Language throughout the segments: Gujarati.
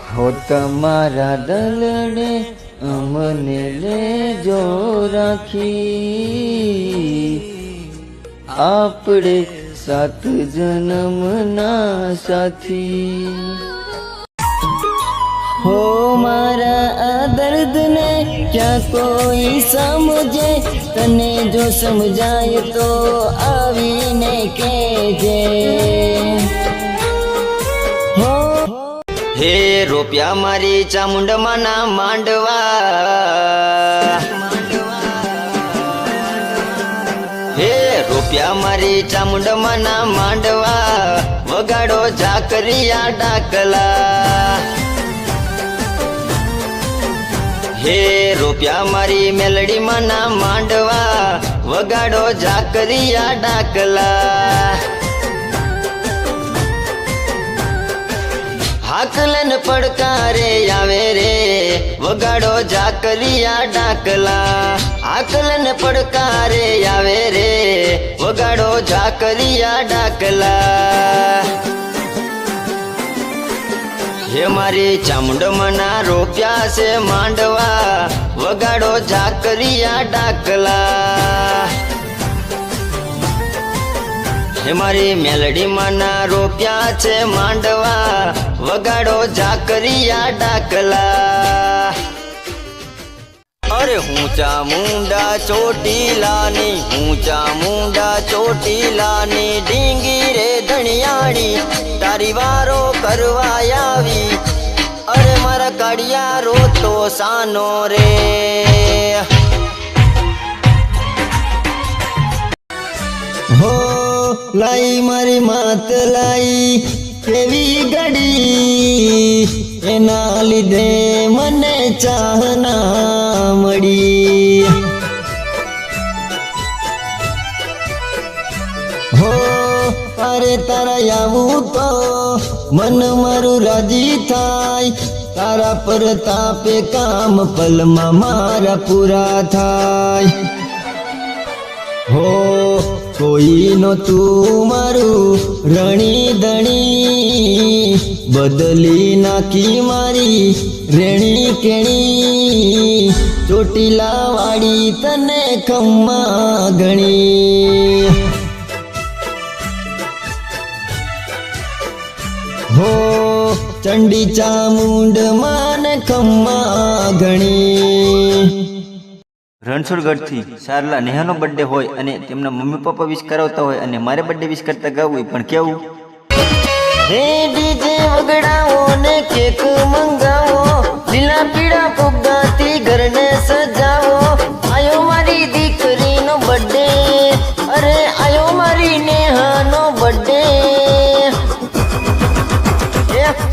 હો તમારા દલડે અમને લેજો રાખી, આપણે 7 જન્મના સાથી। હો મારા આ દર્દને ક્યાં કોઈ સમજે, તને જો સમજાય તો આવીને કહેજે। હે રૂપિયા મારી ચામુંડમાના માંડવા, હે રૂપિયા મારી ચામુંડમાના માંડવા, વગાડો ઝાકરિયા ડાકલા। હે રૂપિયા મારી મેલડીમાંના માંડવા, વગાડો ઝાકરિયા ડાકલા। હાકલન પડકારે આવે રે, વગાડો ઝાકરિયા ડાકલા। હાકલન પડકારે આવે રે, વગાડો ઝાકરિયા ડાકલા। હે મારી ચામુંડમાના રોપ્યા છે માંડવા, વગાડો ઝાકરિયા ડાકલા। હે મારી મેલડીમાંના રોપ્યા છે માંડવા, વગાડો ઝાકરિયા ડાકલા। અરે હું ચામુંડા ચોટીલાની, હું ચામુંડા ચોટીલાની, ડીંગી રે ધણિયાણી તારી વારો કરવા આવી। અરે મારા કાળિયા રો તો સાનો રે, હો લાઈ મારી માત લાઈ કેવી ગડી, એના લીધે મને ચાહના મળી। હો અરે તારા આવું તો મન મારું રાજી થાય, તારા પર તાપે કામ પલમાં મારા પૂરા થાય। હો કોઈનો તું મારું રણી દણી, બદલી નાખી મારી રેણી કેણી, ચોટીલા વાળી તને ખમ્મા ગણી। હો ચંડી ચામુંડ માને ખમ્મા ગણી। રણછોડગઢથી સારલા નેહાનો બર્થડે હોય અને તેમના મમ્મી પપ્પા વિશ કરાવતા હોય અને મારે બર્થડે વિશ કરતા ગાવું પણ કેવું, હે ડીજે વગડાવો ને કેક મંગાવો, લીલા પીળા ફુગ્ગાથી ઘરને સજાવો। આયો મારી દીકરીનો બર્થડે, અરે આયો મારી નેહાનો બર્થડે।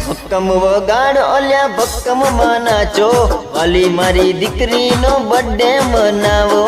ભક્કમ વગાડ ઓલ્યા ભક્કમ માં નાચો, વાલી મારી દીકરીનો બર્થડે મનાવો।